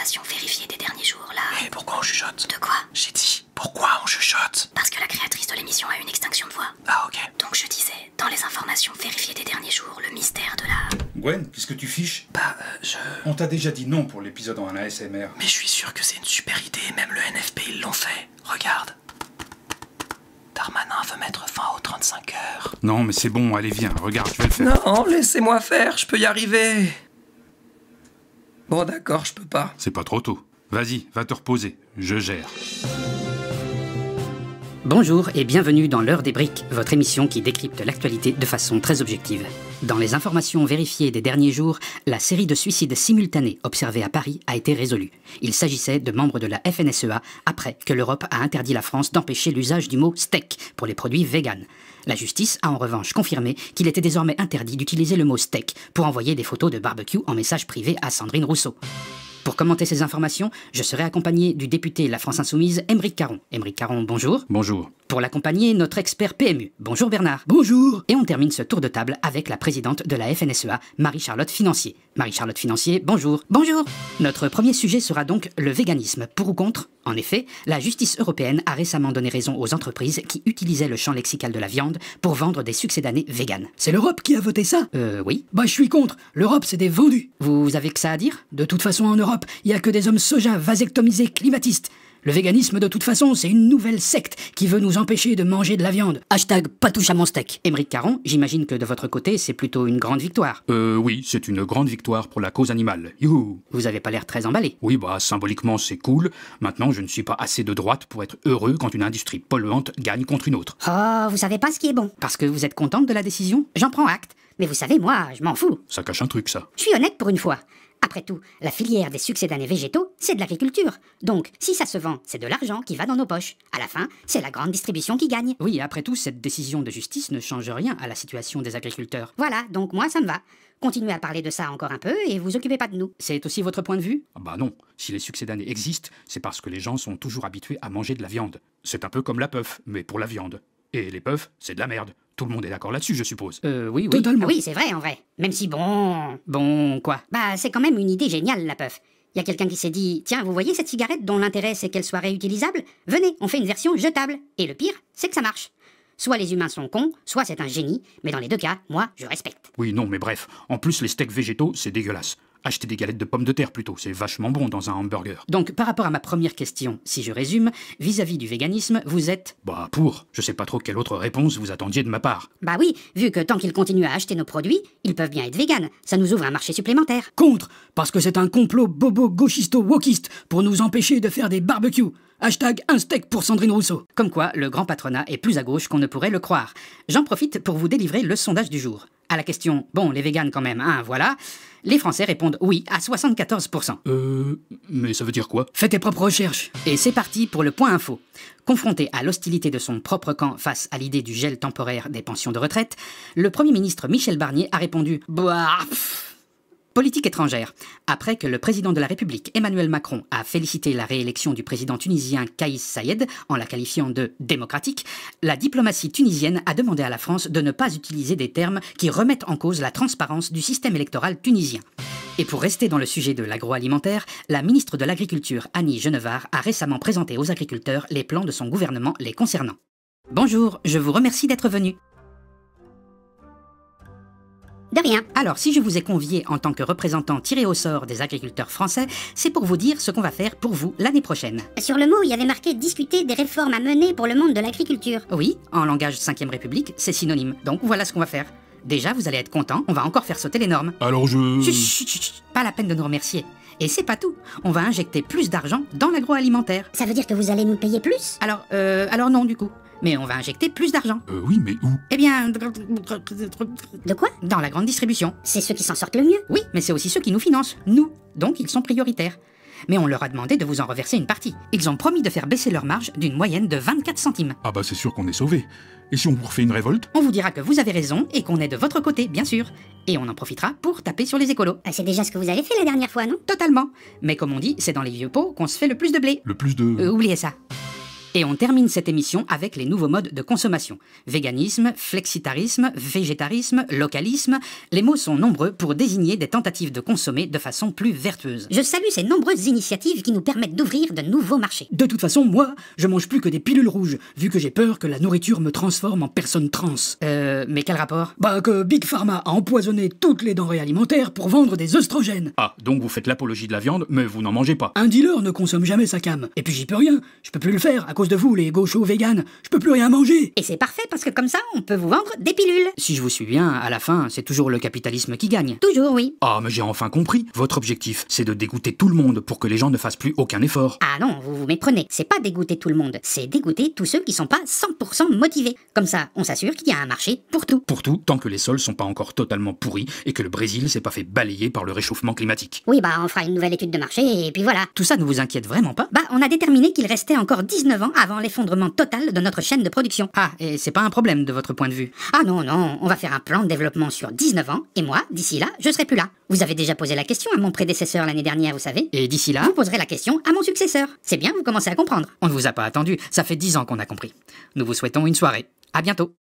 informations vérifiées des derniers jours, là... Mais pourquoi on chuchote? De quoi? J'ai dit, pourquoi on chuchote? Parce que la créatrice de l'émission a une extinction de voix. Ah, ok. Donc je disais, dans les informations vérifiées des derniers jours, le mystère de la... Gwen, qu'est-ce que tu fiches? Bah, On t'a déjà dit non pour l'épisode en ASMR. Mais je suis sûr que c'est une super idée, même le NFP, ils l'ont fait. Regarde. Darmanin veut mettre fin aux 35 heures. Non, mais c'est bon, allez, viens, regarde, je vais le faire. Non, laissez-moi faire, je peux y arriver. Bon, d'accord, je peux pas. C'est pas trop tôt. Vas-y, va te reposer, je gère. Bonjour et bienvenue dans l'heure des briques, votre émission qui décrypte l'actualité de façon très objective. Dans les informations vérifiées des derniers jours, la série de suicides simultanés observés à Paris a été résolue. Il s'agissait de membres de la FNSEA après que l'Europe a interdit la France d'empêcher l'usage du mot steak pour les produits véganes. La justice a en revanche confirmé qu'il était désormais interdit d'utiliser le mot steak pour envoyer des photos de barbecue en message privé à Sandrine Rousseau. Pour commenter ces informations, je serai accompagné du député La France Insoumise, Aymeric Caron. Aymeric Caron, bonjour. Bonjour. Pour l'accompagner, notre expert PMU. Bonjour Bernard. Bonjour. Et on termine ce tour de table avec la présidente de la FNSEA, Marie-Charlotte Financier. Marie-Charlotte Financier, bonjour. Bonjour. Notre premier sujet sera donc le véganisme. Pour ou contre? En effet, la justice européenne a récemment donné raison aux entreprises qui utilisaient le champ lexical de la viande pour vendre des succédanés véganes. C'est l'Europe qui a voté ça? Oui. Bah je suis contre, l'Europe c'est des vendus. Vous avez que ça à dire? De toute façon en Europe, il y a que des hommes soja vasectomisés climatistes. Le véganisme, de toute façon, c'est une nouvelle secte qui veut nous empêcher de manger de la viande. Hashtag pas touche à mon steak. Aymeric Caron, j'imagine que de votre côté, c'est plutôt une grande victoire. Oui, c'est une grande victoire pour la cause animale. Youhou. Vous avez pas l'air très emballé. Oui, bah, symboliquement, c'est cool. Maintenant, je ne suis pas assez de droite pour être heureux quand une industrie polluante gagne contre une autre. Oh, vous savez pas ce qui est bon. Parce que vous êtes contente de la décision? J'en prends acte. Mais vous savez, moi, je m'en fous. Ça cache un truc, ça. Je suis honnête pour une fois. Après tout, la filière des succédanés végétaux, c'est de l'agriculture. Donc, si ça se vend, c'est de l'argent qui va dans nos poches. À la fin, c'est la grande distribution qui gagne. Oui, après tout, cette décision de justice ne change rien à la situation des agriculteurs. Voilà, donc moi, ça me va. Continuez à parler de ça encore un peu et vous occupez pas de nous. C'est aussi votre point de vue? Ah bah non, si les succédanés existent, c'est parce que les gens sont toujours habitués à manger de la viande. C'est un peu comme la puff, mais pour la viande. Et les puffs, c'est de la merde. Tout le monde est d'accord là-dessus, je suppose. Oui. Totalement. Ah oui, c'est vrai en vrai. Même si bon... Bon, quoi? Bah, c'est quand même une idée géniale, la puff. Il y a quelqu'un qui s'est dit, tiens, vous voyez cette cigarette dont l'intérêt c'est qu'elle soit réutilisable? Venez, on fait une version jetable. Et le pire, c'est que ça marche. Soit les humains sont cons, soit c'est un génie, mais dans les deux cas, moi, je respecte. Oui, non, mais bref. En plus, les steaks végétaux, c'est dégueulasse. Achetez des galettes de pommes de terre plutôt, c'est vachement bon dans un hamburger. Donc, par rapport à ma première question, si je résume, vis-à-vis du véganisme, vous êtes... Bah pour, je sais pas trop quelle autre réponse vous attendiez de ma part. Bah oui, vu que tant qu'ils continuent à acheter nos produits, ils peuvent bien être véganes. Ça nous ouvre un marché supplémentaire. Contre, parce que c'est un complot bobo-gauchisto-wokiste pour nous empêcher de faire des barbecues. Hashtag un steak pour Sandrine Rousseau. Comme quoi, le grand patronat est plus à gauche qu'on ne pourrait le croire. J'en profite pour vous délivrer le sondage du jour. À la question « Bon, les véganes quand même, hein, voilà », les Français répondent oui à 74%. Mais ça veut dire quoi? Fais tes propres recherches. Et c'est parti pour le point info. Confronté à l'hostilité de son propre camp face à l'idée du gel temporaire des pensions de retraite, le Premier ministre Michel Barnier a répondu « Bah, pff ». Politique étrangère. Après que le président de la République, Emmanuel Macron, a félicité la réélection du président tunisien Kais Saied en la qualifiant de démocratique, la diplomatie tunisienne a demandé à la France de ne pas utiliser des termes qui remettent en cause la transparence du système électoral tunisien. Et pour rester dans le sujet de l'agroalimentaire, la ministre de l'Agriculture, Annie Genevard, a récemment présenté aux agriculteurs les plans de son gouvernement les concernant. Bonjour, je vous remercie d'être venu. De rien. Alors, si je vous ai convié en tant que représentant tiré au sort des agriculteurs français, c'est pour vous dire ce qu'on va faire pour vous l'année prochaine. Sur le mot, il y avait marqué discuter des réformes à mener pour le monde de l'agriculture. Oui, en langage 5ème République, c'est synonyme. Donc voilà ce qu'on va faire. Déjà, vous allez être content, on va encore faire sauter les normes. Alors je... Chut, chut, chut, chut, pas la peine de nous remercier. Et c'est pas tout, on va injecter plus d'argent dans l'agroalimentaire. Ça veut dire que vous allez nous payer plus? Alors non du coup. Mais on va injecter plus d'argent. Oui, mais où? Eh bien... De quoi? Dans la grande distribution. C'est ceux qui s'en sortent le mieux. Oui, mais c'est aussi ceux qui nous financent, nous. Donc ils sont prioritaires. Mais on leur a demandé de vous en reverser une partie. Ils ont promis de faire baisser leur marge d'une moyenne de 24 centimes. Ah bah c'est sûr qu'on est sauvé. Et si on vous refait une révolte? On vous dira que vous avez raison et qu'on est de votre côté, bien sûr. Et on en profitera pour taper sur les écolos. C'est déjà ce que vous avez fait la dernière fois, non? Totalement. Mais comme on dit, c'est dans les vieux pots qu'on se fait le plus de blé. Le plus de... Oubliez ça. Et on termine cette émission avec les nouveaux modes de consommation. Véganisme, flexitarisme, végétarisme, localisme. Les mots sont nombreux pour désigner des tentatives de consommer de façon plus vertueuse. Je salue ces nombreuses initiatives qui nous permettent d'ouvrir de nouveaux marchés. De toute façon, moi, je mange plus que des pilules rouges, vu que j'ai peur que la nourriture me transforme en personne trans. Mais quel rapport? Bah que Big Pharma a empoisonné toutes les denrées alimentaires pour vendre des œstrogènes. Ah, donc vous faites l'apologie de la viande, mais vous n'en mangez pas. Un dealer ne consomme jamais sa cam. Et puis j'y peux rien. Je peux plus le faire à cause de vous, les gauchos véganes. Je peux plus rien manger. Et c'est parfait parce que comme ça, on peut vous vendre des pilules. Si je vous suis bien, à la fin, c'est toujours le capitalisme qui gagne. Toujours, oui. Ah, mais j'ai enfin compris. Votre objectif, c'est de dégoûter tout le monde pour que les gens ne fassent plus aucun effort. Ah non, vous vous méprenez. C'est pas dégoûter tout le monde, c'est dégoûter tous ceux qui sont pas 100% motivés. Comme ça, on s'assure qu'il y a un marché pour tout. Pour tout, tant que les sols sont pas encore totalement pourris et que le Brésil s'est pas fait balayer par le réchauffement climatique. Oui, bah on fera une nouvelle étude de marché et puis voilà. Tout ça ne vous inquiète vraiment pas? Bah on a déterminé qu'il restait encore 19 ans avant l'effondrement total de notre chaîne de production. Ah, et c'est pas un problème de votre point de vue? Ah non, non, on va faire un plan de développement sur 19 ans et moi, d'ici là, je serai plus là. Vous avez déjà posé la question à mon prédécesseur l'année dernière, vous savez. Et d'ici là, vous poserez la question à mon successeur. C'est bien, vous commencez à comprendre. on ne vous a pas attendu, ça fait 10 ans qu'on a compris. Nous vous souhaitons une soirée. À bientôt.